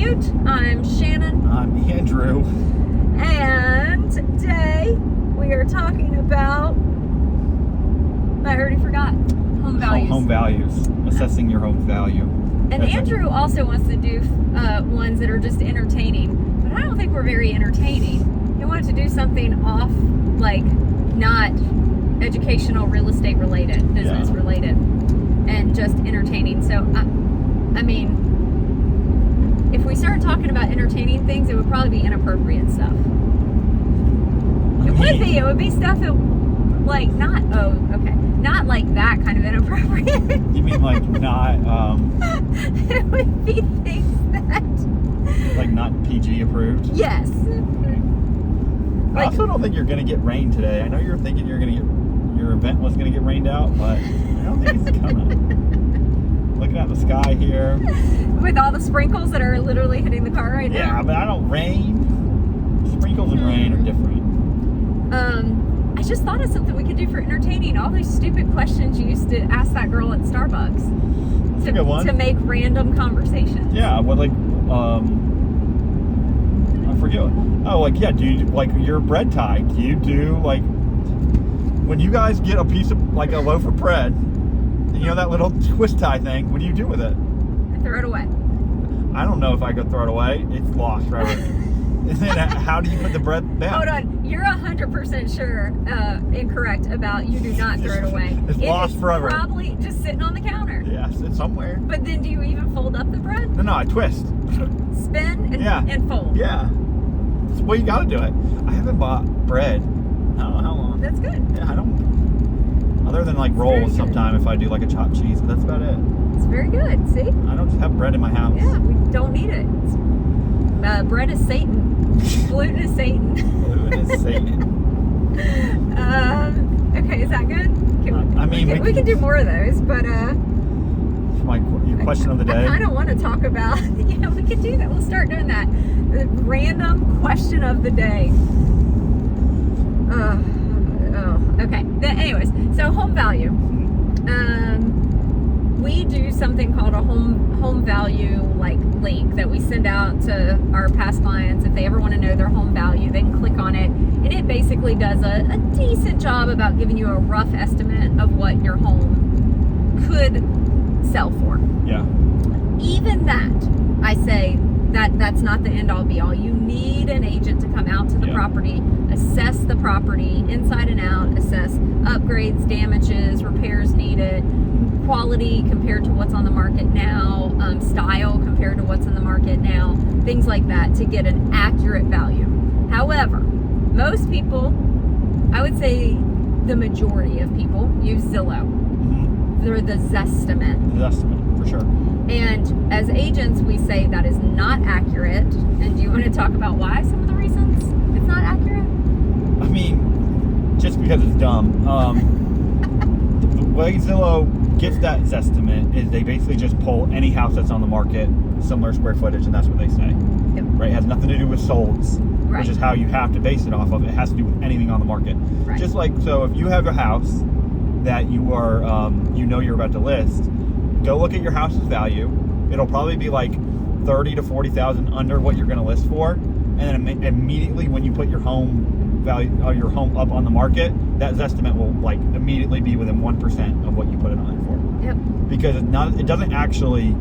Commute. I'm Shannon. I'm Andrew. And today we are talking about, I already forgot, home values. Home values. Assessing your home value. And Andrew also wants to do ones that are just entertaining, but I don't think we're very entertaining. He wanted to do something off, like not educational, real estate related, business related, and just entertaining. So, I mean, if we start talking about entertaining things, it would probably be inappropriate stuff. It would be stuff that, like, not like that kind of inappropriate. You mean like not, It would be things that... like not PG approved? Yes. I also don't think you're going to get rain today. I know you're thinking your event was going to get rained out, but I don't think it's coming. Looking at the sky here. With all the sprinkles that are literally hitting the car right now. Yeah, but I don't rain. Sprinkles and rain are different. I just thought of something we could do for entertaining. All those stupid questions you used to ask that girl at Starbucks. That's a good one. To make random conversations. Yeah, well, like, I forget. Oh, like, yeah, do you, like, your bread tie, do you do, like, when you guys get a piece of, like, a loaf of bread, you know, that little twist tie thing, what do you do with it? I throw it away. I don't know if I could throw it away. It's lost forever. And then how do you put the bread down? Hold on. You're 100% sure incorrect about you do not throw it away. It's lost forever. Probably just sitting on the counter. Yes, it's somewhere. But then do you even fold up the bread? No, I twist. Spin and fold. Yeah. That's the way you got to do it. I haven't bought bread. I don't know how long. That's good. Yeah, I don't. Other than like rolls sometime if I do like a chopped cheese, but that's about it. It's very good. See? I don't have bread in my house. Yeah, we don't need it. Bread is Satan. Gluten is Satan. Gluten is Satan. Okay, is that good? We can do more of those, but your question of the day. I don't want to talk about. Yeah, we could do that. We'll start doing that. The random question of the day. Okay. Anyways, so home value. We do something called a home value like link that we send out to our past clients. If they ever want to know their home value, they can click on it, and it basically does a decent job about giving you a rough estimate of what your home could sell for. Yeah. Even that, I say that's not the end all be all. You need an agent to come out to the property, assess the property inside and out, assess upgrades, damages, repairs needed, quality compared to what's on the market now, style compared to what's in the market now, things like that to get an accurate value. However, most people, I would say the majority of people, use Zillow. Mm-hmm. They're the Zestimate. Zestimate, for sure. And as agents, we say that is not accurate. And do you want to talk about why, some of the reasons it's not accurate? I mean, just because it's dumb. The way Zillow gets that Zestimate is they basically just pull any house that's on the market, similar square footage, and that's what they say. Yep. Right? It has nothing to do with solds, which is how you have to base it off of. It has to do with anything on the market. Right. Just like, so if you have a house that you are, you're about to list, go look at your house's value. It'll probably be like 30 to 40,000 under what you're going to list for, and then immediately when you put your home value or your home up on the market, that Zestimate will like immediately be within 1% of what you put it on for. Yep. Because it doesn't actually.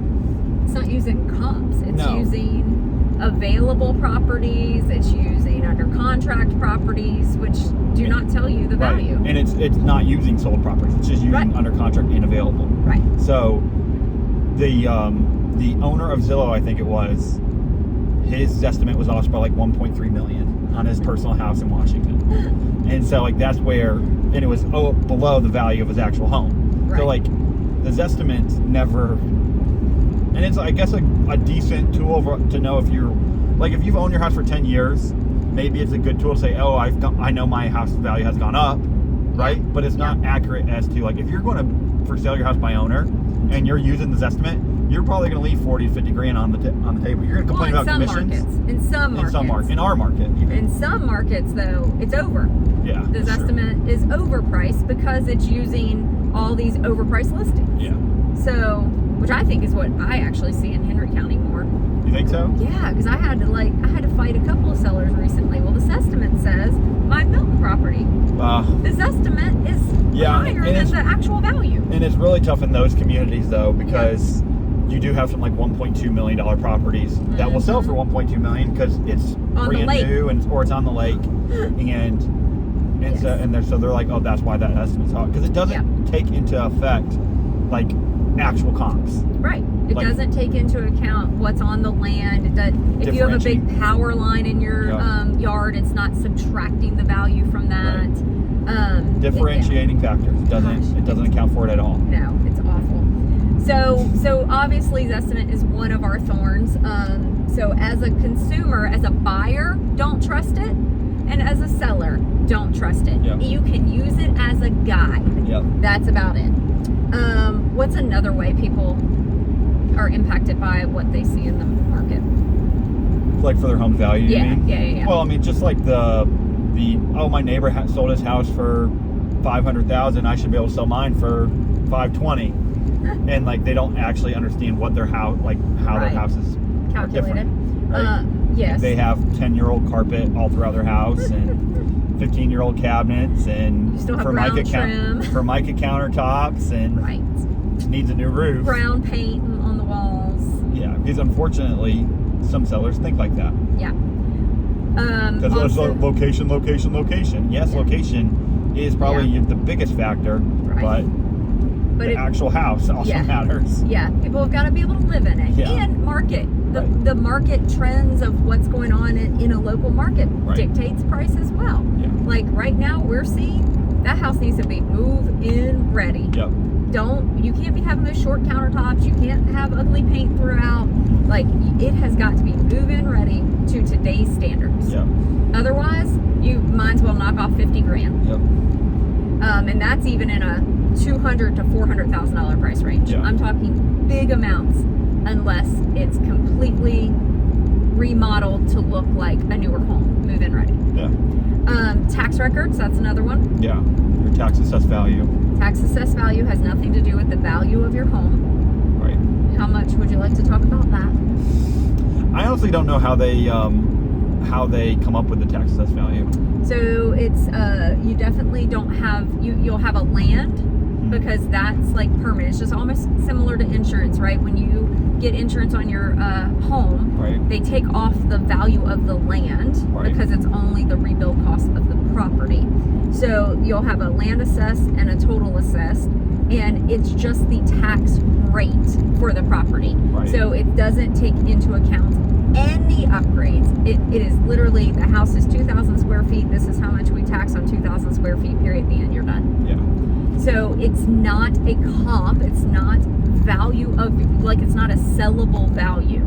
It's not using comps. It's using available properties. It's using under contract proproperties, which do not tell you the value. And it's not using sold properties. It's just using under contract and available. Right. So the owner of Zillow, I think it was, his estimate was off by like 1.3 million on his personal house in Washington. And so like that's where, and it was below the value of his actual home. Right. So like the Zestimate never, and it's I guess a decent tool to know if you're, like if you've owned your house for 10 years, maybe it's a good tool to say, I know my house value has gone up, right? Yeah. But it's not accurate as to like, if you're going to for sale your house by owner and you're using the Zestimate, you're probably going to leave 40 to 50 grand on the table. You're going to complain about commissions. In some markets. In our market. Even. In some markets, though, it's over. Yeah. The Zestimate is overpriced because it's using all these overpriced listings. Yeah. So which I think is what I actually see in Henry County more. You think so? Yeah, because I had to fight a couple of sellers recently. Well, the Zestimate says my Milton property. The Zestimate is higher than the actual value. And it's really tough in those communities though, because you do have some like $1.2 million properties that will sell for $1.2 million because it's brand new or it's on the lake, so they're like, oh, that's why that estimate's hot, because it doesn't take into effect like actual comps. Right. It doesn't take into account what's on the land. If you have a big power line in your yard, it's not subtracting the value from that. Right. Differentiating factors. It doesn't account for it at all. No, it's awful. So obviously Zestimate is one of our thorns. So as a consumer, as a buyer, don't trust it. And as a seller, don't trust it. Yep. You can use it as a guide. Yep. That's about it. What's another way people are impacted by what they see in the market? Like for their home value, you mean? Yeah. Well, I mean, just like my neighbor sold his house for $500,000, I should be able to sell mine for $520,000. And like they don't actually understand what their house, how their houses are different. Right? Yes. They have 10-year-old carpet all throughout their house and 15-year-old cabinets and you still have Formica trim. Formica countertops and needs a new roof. Brown paint on the walls. Yeah, because unfortunately, some sellers think like that. Yeah. Because location. Yes, location is probably the biggest factor, but the actual house also matters. Yeah, people have got to be able to live in it. Yeah. And market. The market trends of what's going on in a local market dictates price as well. Yeah. Like right now, we're seeing that house needs to be move-in ready. Yep. You can't be having those short countertops. You can't have ugly paint throughout. Like, it has got to be move-in ready to today's standards. Yep. Otherwise, you might as well knock off $50,000. Yep. And that's even in a $200,000 to $400,000 price range. Yeah. I'm talking big amounts, unless it's completely remodeled to look like a newer home, move-in ready. Yeah. Tax records, that's another one. Yeah. Your tax assessed value. Tax assessed value has nothing to do with the value of your home. Right. How much would you like to talk about that? I honestly don't know how they come up with the tax assessed value. So it's you definitely don't have you'll have a land, because that's like permanent. It's just almost similar to insurance, right? When you get insurance on your home, they take off the value of the land because it's only the rebuild cost of the property. So you'll have a land assessed and a total assessed, and it's just the tax rate for the property. So it doesn't take into account any upgrades. It is literally, the house is 2,000 square feet. This is how much we tax on 2,000 square feet, period, the end, you're done. Yeah. So it's not a comp. It's not value of, like, it's not a sellable value.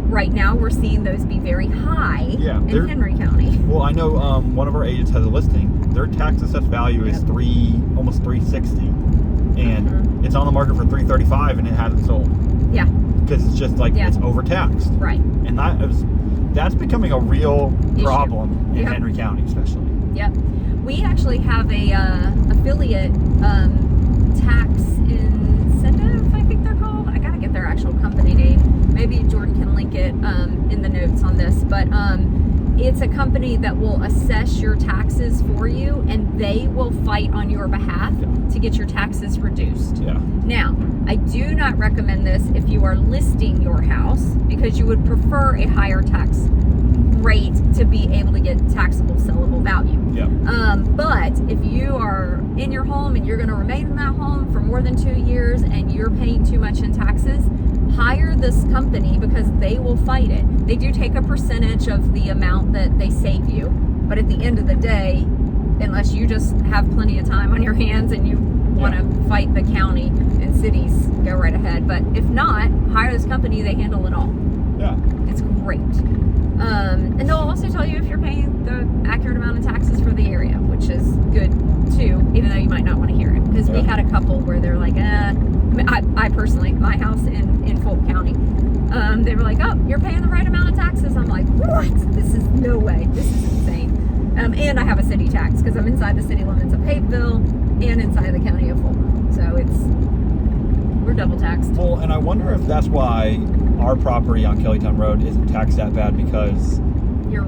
Right now we're seeing those be very high in Henry County. Well, I know one of our agents has a listing. Their tax assessed value is almost $360,000, and it's on the market for $335,000, and it hasn't sold. Yeah. Because it's just like it's overtaxed. Right. And that's becoming a real problem in Henry County, especially. Yep. We actually have a affiliate tax incentive, I think they're called. I gotta get their actual company name. Maybe Jordan can link it in the notes on this, but it's a company that will assess your taxes for you, and they will fight on your behalf to get your taxes reduced. Yeah. Now, I do not recommend this if you are listing your house, because you would prefer a higher tax rate to be able to get taxable sellable value. Yeah. But if you are in your home and you're going to remain in that home for more than 2 years and you're paying too much in taxes, hire this company, because they will fight it. They do take a percentage of the amount that they save you, but at the end of the day, unless you just have plenty of time on your hands and you want to fight the county and cities, go right ahead. But if not, hire this company. They handle it all. Yeah. It's great. And they'll also tell you if you're paying the accurate amount of taxes for the area, which is good too, even though you might not want to hear it. Because we had a couple where they're like, I personally, my house in Fulton County, they were like, oh, you're paying the right amount of taxes. I'm like, what? This is no way. This is insane. And I have a city tax because I'm inside the city limits of Hapeville and inside the county of Fulton. So We're double taxed. Well, and I wonder if that's why our property on Kellytown Road isn't taxed that bad because... You're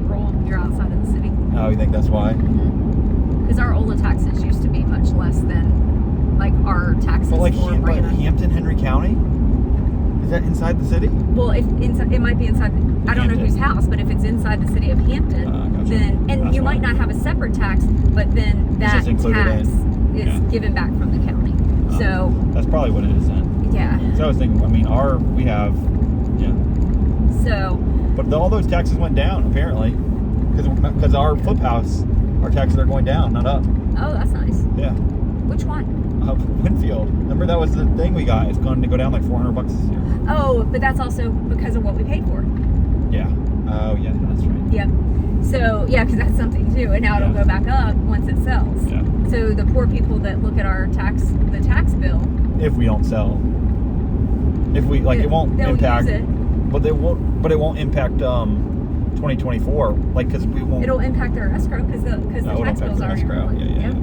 outside of the city. Oh, you think that's why? Because our OLA taxes used to be much less than, like, our taxes But like for Brandon. Hampton, Henry County? Is that inside the city? Well, if inside, it might be inside. I don't know whose house, but if it's inside the city of Hampton, Gotcha. then and That's you might why. not have a separate tax, but then that just included tax is Yeah. given back from the county. So That's probably what it is then. yeah. So I was thinking, we have, So But all those taxes went down, apparently. Because our flip house, our taxes are going down, not up. oh, that's nice. Yeah. Which one? Winfield. Remember that was the thing we got. It's going to go down like $400 this year. Oh, but that's also because of what we paid for. Yeah. Oh, yeah, that's right. Yep. So yeah, because that's something too, and now it'll go back up once it sells. Yeah. So the poor people that look at the tax bill. If we don't sell. If we, it won't they'll impact. use it. But it won't impact 2024. Because we won't. It'll impact their escrow because the tax bill's already rolling. Yeah.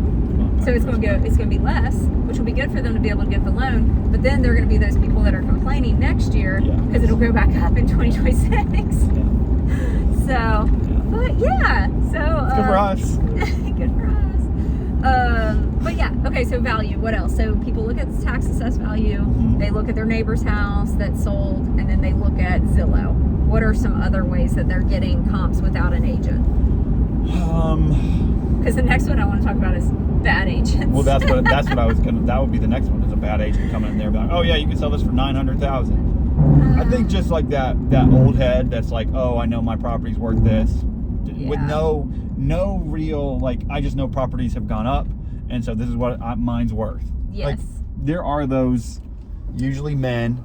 So it's going to be less, which will be good for them to be able to get the loan. But then they're going to be those people that are complaining next year because it'll go back up in 2026. Yeah. So, but yeah, so It's good for us. good for us. But yeah, okay. So value. What else? So people look at the tax assessed value. Mm-hmm. They look at their neighbor's house that sold, and then they look at Zillow. What are some other ways that they're getting comps without an agent? Because the next one I want to talk about is bad agents. Well, that's what I was gonna. That would be the next one. Is a bad agent coming in there, like, oh yeah, you can sell this for $900,000. I think just like that old head that's like, oh, I know my property's worth this, with no real I just know properties have gone up, and so this is what mine's worth. Yes. Like there are those usually men.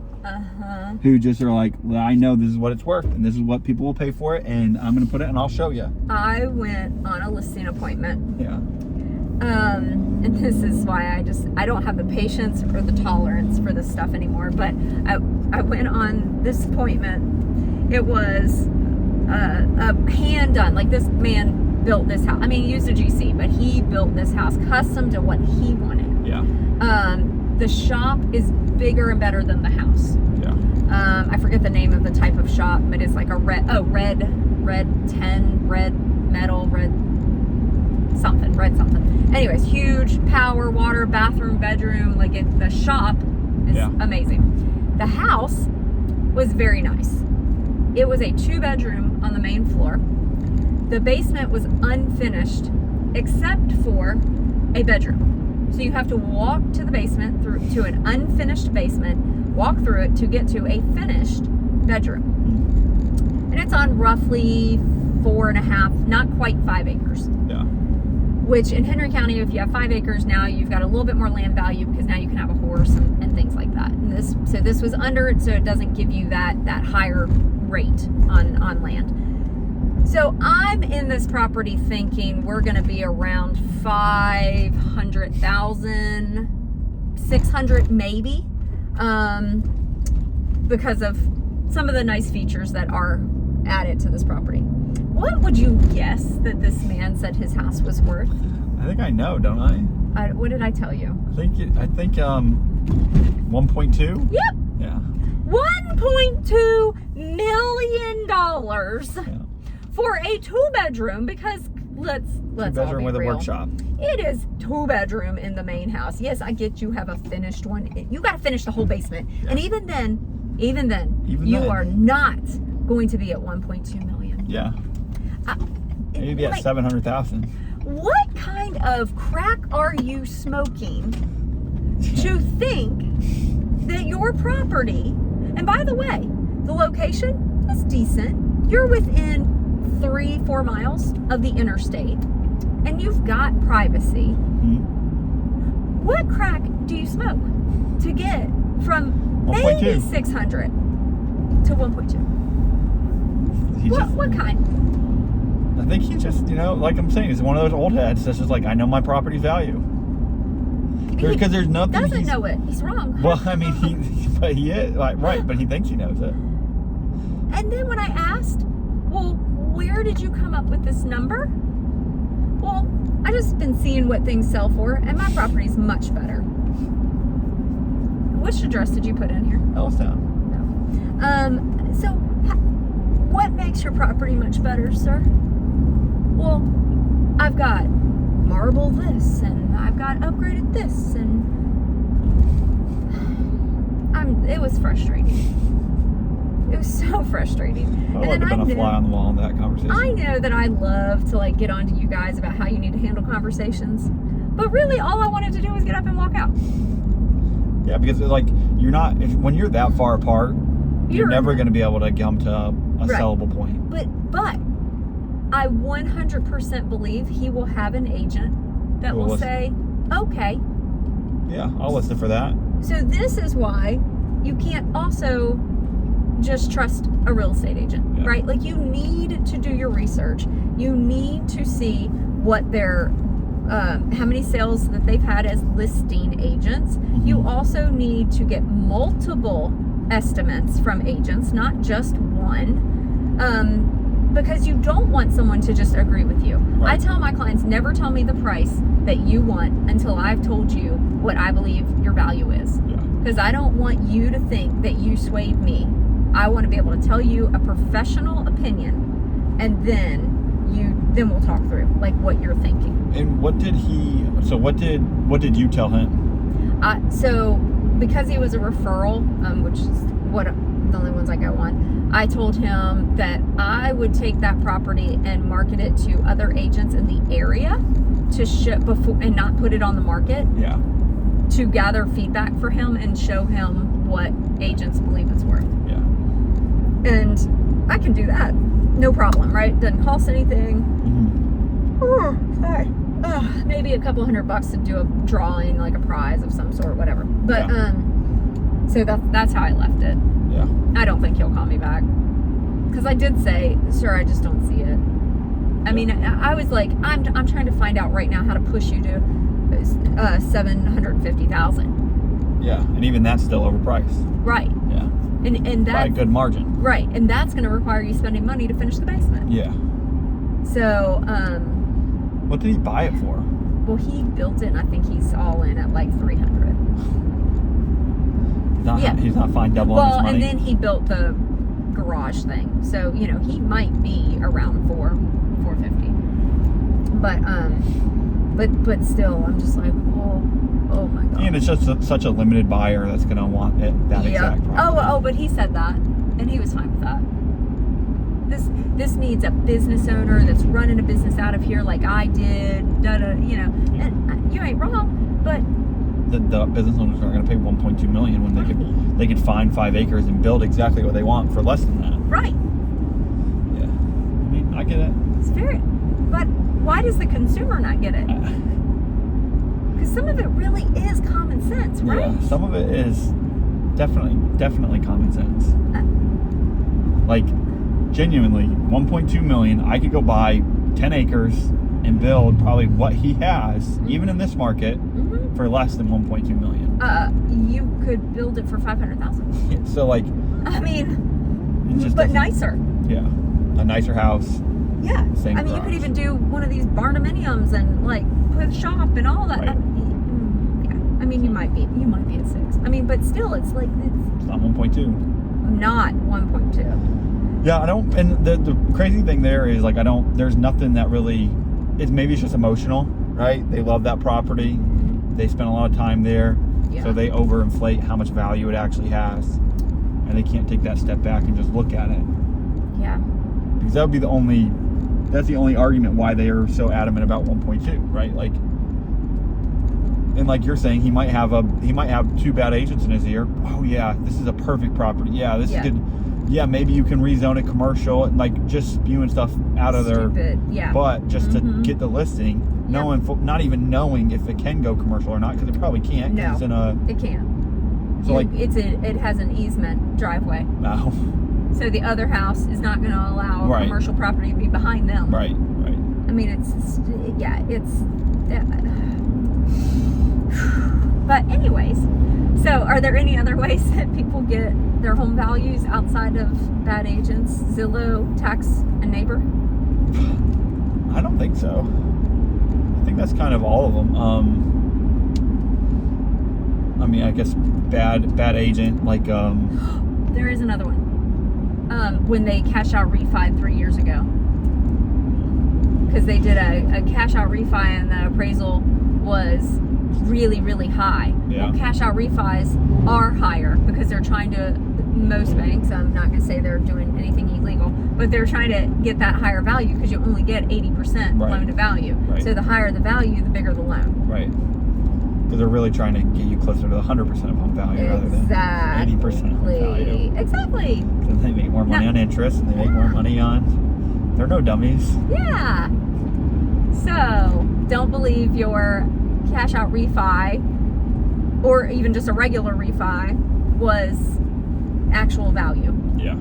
Who just are like, well, I know this is what it's worth, and this is what people will pay for it, and I'm going to put it, and I'll show you. I went on a listing appointment. Yeah. And this is why I don't have the patience or the tolerance for this stuff anymore. But I went on this appointment. It was a hand done. Like this man built this house. I mean, he used a GC, but he built this house custom to what he wanted. Yeah. The shop is bigger and better than the house. Yeah. I forget the name of the type of shop, but it's like a red something. Anyways, huge power, water, bathroom, bedroom. The shop is amazing. The house was very nice. It was a 2-bedroom on the main floor. The basement was unfinished except for a bedroom. So you have to walk to the basement to an unfinished basement, walk through it to get to a finished bedroom. And it's on roughly 4.5, not quite 5 acres. Yeah. Which in Henry County, if you have 5 acres now, you've got a little bit more land value because now you can have a horse and things like that. And this was under it, so it doesn't give you that higher rate on land. So I'm in this property thinking we're going to be around 500,000, 600 maybe, because of some of the nice features that are added to this property. What would you guess that this man said his house was worth? I think I know, don't I? What did I tell you? I think 1.2. Yep. Yeah. $1.2 million. Yeah. For a 2-bedroom, because let's all 2-bedroom be with real. a workshop. It is 2-bedroom in the main house. Yes, I get you have a finished one. You got to finish the whole basement, and even then, you are not going to be at 1.2 million. Yeah. Maybe at 700,000. What kind of crack are you smoking to think that your property? And by the way, the location is decent. You're within 3-4 miles of the interstate, and you've got privacy. Mm-hmm. What crack do you smoke to get from maybe 600 to 1.2? What kind? I think he just, like I'm saying, he's one of those old heads that's just like, I know my property's value. Because there's nothing. Doesn't know it. He's wrong. Well, I mean, he is right, but he thinks he knows it. And then when I asked, well, where did you come up with this number? Well, I just been seeing what things sell for, and my property's much better. which address did you put in here? Ellistown. No. So what makes your property much better, sir? Well, I've got marble this, and I've got upgraded this, and it was frustrating. It was so frustrating. I would have been a fly on the wall in that conversation. I know that I love to like get onto you guys about how you need to handle conversations, but really all I wanted to do was get up and walk out. Yeah, because like when you're that far apart, you're never going to be able to come to a sellable point. But I 100% believe he will have an agent that will say, okay. Yeah, I'll listen for that. So this is why you can't also just trust a real estate agent, right? Like you need to do your research. You need to see what their how many sales that they've had as listing agents. Mm-hmm. You also need to get multiple estimates from agents, not just one, because you don't want someone to just agree with you. Right. I tell my clients, never tell me the price that you want until I've told you what I believe your value is. Because I don't want you to think that you swayed me. I want to be able to tell you a professional opinion, and then we'll talk through like what you're thinking. And what did you tell him? So because he was a referral, which is the only ones I go on, I told him that I would take that property and market it to other agents in the area to ship before and not put it on the market. Yeah. To gather feedback for him and show him what agents believe it's worth. Yeah. And I can do that. No problem, right? Doesn't cost anything. Mm-hmm. Oh, sorry. Maybe a couple $100 to do a drawing, like a prize of some sort, whatever. But so that's how I left it. Yeah. I don't think he'll call me back. Because I did say, sir, I just don't see it. I mean, I was like, I'm trying to find out right now how to push you to $750,000. Yeah, and even that's still overpriced. Right. Yeah. And that's by a good margin. Right, and that's going to require you spending money to finish the basement. Yeah. So, what did he buy it for? Well, he built it, and I think he's all in at like $300. He's not fine doubling his money. Well, and then he built the garage thing, so he might be around $450. But still, I'm just like, oh my god. And it's just such a limited buyer that's going to want that exact property. Oh, but he said that, and he was fine with that. This needs a business owner that's running a business out of here like I did, and you ain't wrong, but the business owners aren't going to pay $1.2 million when they could find 5 acres and build exactly what they want for less than that. Right. Yeah. I mean, I get it. It's fair, but why does the consumer not get it? Because some of it really is common sense, right? Yeah, some of it is definitely common sense. Like, genuinely, $1.2 million, I could go buy 10 acres and build probably what he has, even in this market, for less than $1.2 million. You could build it for $500,000. Yeah, so, like, I mean, just but nicer. Yeah, a nicer house. Yeah, Same I mean, garage. you could even do one of these barndominiums and like put a shop and all that. Right. I mean, you might be at 6. I mean, but still, it's like It's not 1.2. Not 1.2. Yeah, I don't. And the crazy thing there is like there's nothing that really. Maybe it's just emotional, right? They love that property. They spend a lot of time there, so they overinflate how much value it actually has, and they can't take that step back and just look at it. Yeah. Because that would be that's the only argument why they are so adamant about 1.2, right? Like, and like you're saying, he might have 2 bad agents in his ear. Oh yeah, this is a perfect property. Yeah, this is good. Yeah, maybe you can rezone it commercial and like just spewing stuff out of there. Yeah. But just to get the listing, not even knowing if it can go commercial or not, because it probably can't. No, it can't. So it has an easement driveway. No. So the other house is not going to allow a commercial property to be behind them. Right. I mean, But anyways, so are there any other ways that people get their home values outside of bad agents, Zillow, tax, and neighbor? I don't think so. I think that's kind of all of them. I mean, I guess bad agent, like There is another one. When they cash out refi 3 years ago. Because they did a cash out refi and the appraisal was really, really high. Yeah. Well, cash out refis are higher because they're trying to, most banks, I'm not going to say they're doing anything illegal, but they're trying to get that higher value because you only get 80% Right. loan to value. Right. So the higher the value, the bigger the loan. Right. Because they're really trying to get you closer to the 100% of home value rather than 80% of home value. Exactly. Because they make more money on interest and they make more money on... They're no dummies. Yeah. So, don't believe your cash out refi or even just a regular refi was actual value. Yeah.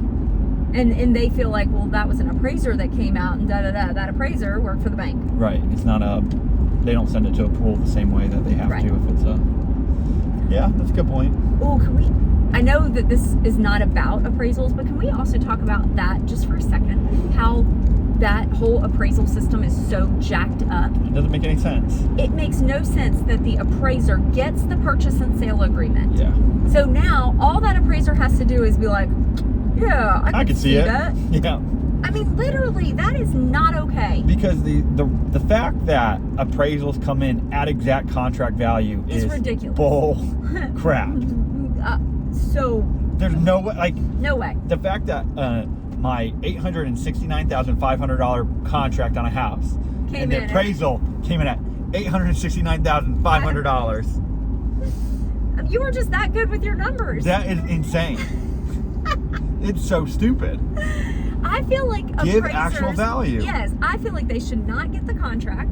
And they feel like, well, that was an appraiser that came out and da-da-da. That appraiser worked for the bank. Right. It's not a... They don't send it to a pool the same way that they have Right. to if it's a... Yeah, that's a good point. Oh, can we... I know that this is not about appraisals, but can we also talk about that just for a second? How that whole appraisal system is so jacked up. It doesn't make any sense. It makes no sense that the appraiser gets the purchase and sale agreement. Yeah. So now all that appraiser has to do is be like, yeah, I can see it. that. Yeah. I mean, literally, that is not okay. Because the fact that appraisals come in at exact contract value is ridiculous. Bull crap. So There's no way, like, no way. the fact that my $869,500 contract on a house and the appraisal came in at $869,500. You were just that good with your numbers. That is insane. It's so stupid. I feel like Give appraisers, actual value. Yes, I feel like they should not get the contract.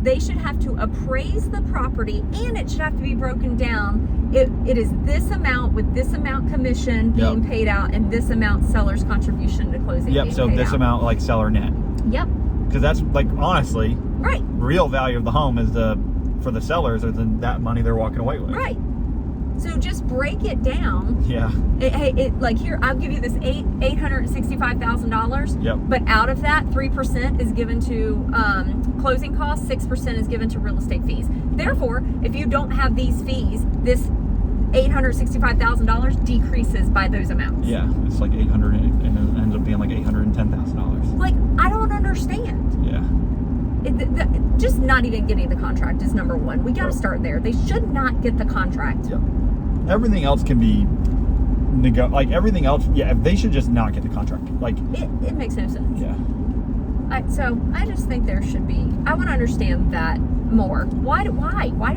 They should have to appraise the property, and it should have to be broken down. It is this amount with this amount commission being paid out, and this amount seller's contribution to closing. Yep. Being So paid this out. amount, like, seller net. Yep. Because that's, like, honestly, Right. real value of the home is for the sellers is that money they're walking away with. Right. So just break it down. Yeah. Like here, I'll give you this $865,000. Yep. But out of that, 3% is given to closing costs, 6% is given to real estate fees. Therefore, if you don't have these fees, this $865,000 decreases by those amounts. Yeah, it's like 800, and it ends up being like $810,000. Like, I don't understand. Yeah. Just not even getting the contract is number one. We got to start there. They should not get the contract. Yep. Everything else can be everything else. Yeah, they should just not get the contract. Like It makes no sense. Yeah. So I just think there should be. I want to understand that more. Why did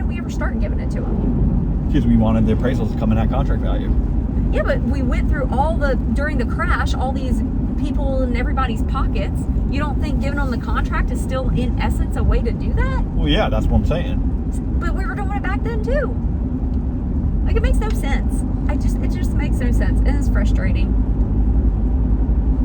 we ever start giving it to them? Because we wanted the appraisals to come in at contract value. Yeah, but we went through during the crash, all these people in everybody's pockets. You don't think giving them the contract is still, in essence, a way to do that? Well, yeah, that's what I'm saying. But we were doing it back then too. Like, it makes no sense. It just makes no sense, and it's frustrating.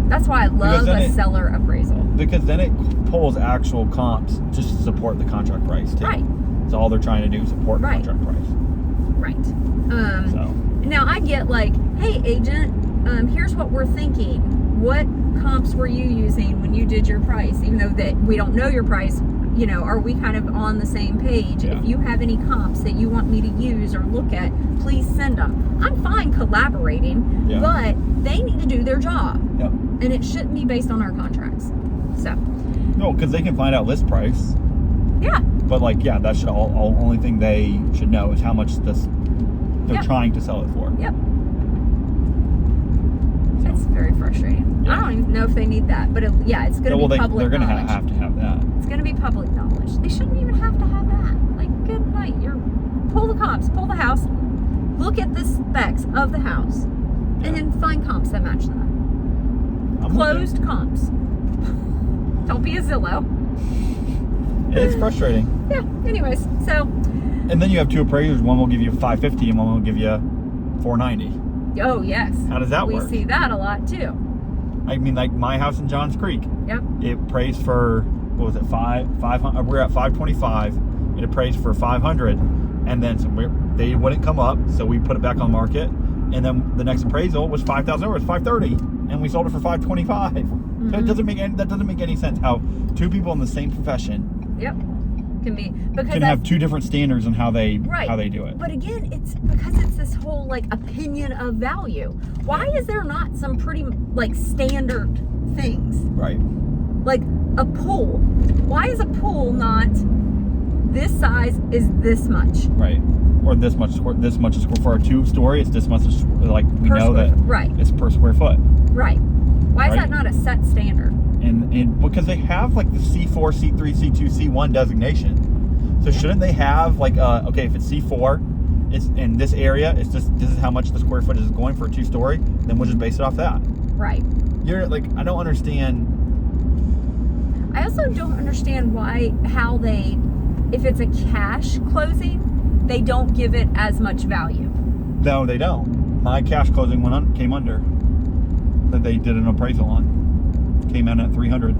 That's why I love a seller appraisal. Because then it pulls actual comps just to support the contract price too. Right. So all they're trying to do is support the contract price. Right. So. Now I get like, hey agent, here's what we're thinking. What comps were you using when you did your price? Even though that we don't know your price, are we kind of on the same page? Yeah. If you have any comps that you want me to use or look at, please send them. I'm fine collaborating, but they need to do their job. Yep. And it shouldn't be based on our contracts. So. No, because they can find out list price. Yeah. But that should only thing they should know is how much they're trying to sell it for. Yep. It's very frustrating. Yeah. I don't even know if they need that, but it's going to be public they're going to knowledge. have to have that. It's going to be public knowledge. They shouldn't even have to have that. Like, good night. Pull the comps, pull the house, look at the specs of the house, and then find comps that match that. Closed comps. Don't be a Zillow. It's frustrating. Yeah. Anyways, so. And then you have two appraisers. One will give you $550, and one will give you $490. Oh yes. How does that work? We see that a lot too. I mean, like my house in Johns Creek. Yep. It appraised for what was it? 500. We're at 525. It appraised for 500, and then they wouldn't come up, so we put it back on the market. And then the next appraisal was $5,000. It was $530, and we sold it for $525. So that doesn't make any sense. How two people in the same profession. Yep. can be, because can have two different standards on how they do it. But again, it's because it's this whole like opinion of value. Why is there not some pretty like standard things? Right. Like a pool. Why is a pool not this size is this much? Right. Or this much for a 2-story. It's this much. Like we know that it's per square foot. Right. Why is that not a set standard? And because they have like the C4, C3, C2, C1 designation. So shouldn't they have like okay, if it's C4, it's in this area, it's just this is how much the square footage is going for a 2-story, then we'll just base it off that. Right. You're like, I don't understand. I also don't understand how they, if it's a cash closing, they don't give it as much value. No, they don't. My cash closing came under that they did an appraisal on. Came in at 300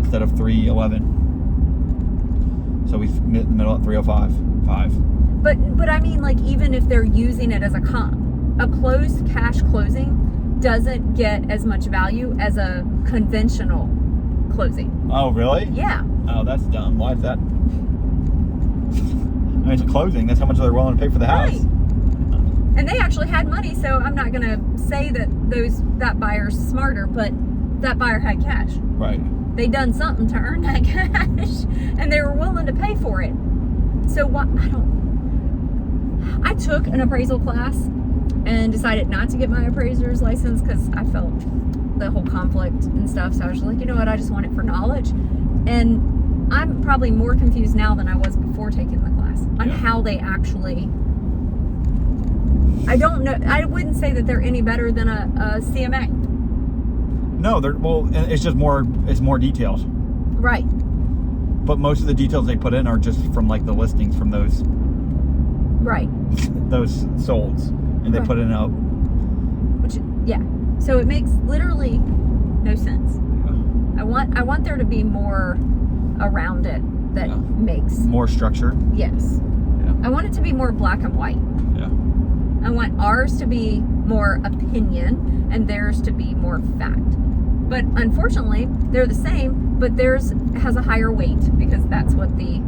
instead of 311. So we met in the middle at 305.5. But I mean, like, even if they're using it as a comp, a closed cash closing doesn't get as much value as a conventional closing. Oh, really? Yeah. Oh, that's dumb. Why is that? I mean, it's a closing. That's how much they're willing to pay for the house. Right. And they actually had money, so I'm not going to say that that buyer's smarter, but that buyer had cash. Right. They done something to earn that cash, and they were willing to pay for it. So what? I took an appraisal class and decided not to get my appraiser's license because I felt the whole conflict and stuff. So I was like, you know what? I just want it for knowledge. And I'm probably more confused now than I was before taking the class on how they actually. I don't know. I wouldn't say that they're any better than a CMA. No, it's just more. It's more details. Right. But most of the details they put in are just from like the listings from those. Right. Those solds, and they put in a. So it makes literally no sense. I want there to be more around it that makes more structure. Yes. Yeah. I want it to be more black and white. Yeah. I want ours to be more opinion and theirs to be more fact. But unfortunately, they're the same, but theirs has a higher weight because that's what the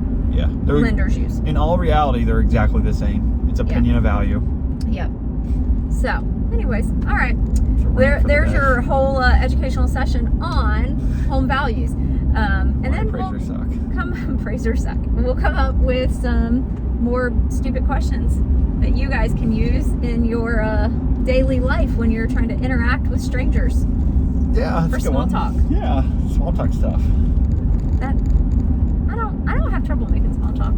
lenders use. In all reality, they're exactly the same. It's opinion of value. Yep. So, anyways, all right. There's your whole educational session on home values. And then appraisers suck. We'll come up with some more stupid questions that you guys can use in your daily life when you're trying to interact with strangers. Yeah, for small talk. Yeah, small talk stuff. I don't have trouble making small talk.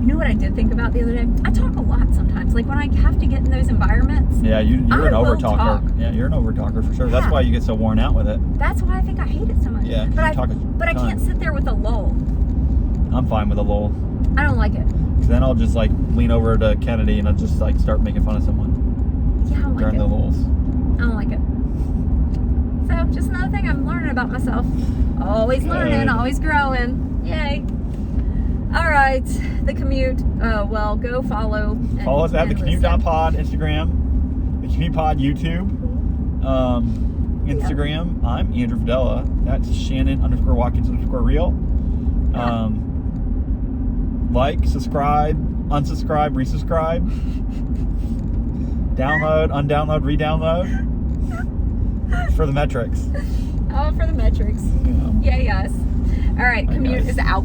You know what I did think about the other day? I talk a lot sometimes. Like when I have to get in those environments. Yeah, you're an over-talker. Yeah, you're an over-talker for sure. Yeah. That's why you get so worn out with it. That's why I think I hate it so much. Yeah, but I can't sit there with a lull. I'm fine with a lull. I don't like it. Then I'll just like lean over to Kennedy and I'll just like start making fun of someone. Yeah, I don't like it. During the lulls. I don't like it. So, just another thing I'm learning about myself. Always learning, always growing. Yay. All right, the Commute. Well, go follow. Follow us at the Commute.pod Instagram, the Commute Pod YouTube, Instagram. Yep. I'm Andrew Fidella. That's Shannon_Watkins_real. Like, subscribe, unsubscribe, resubscribe, download, undownload, re-download. For the metrics. Oh, for the metrics. Yeah. Yay, us. All right, Commute is out.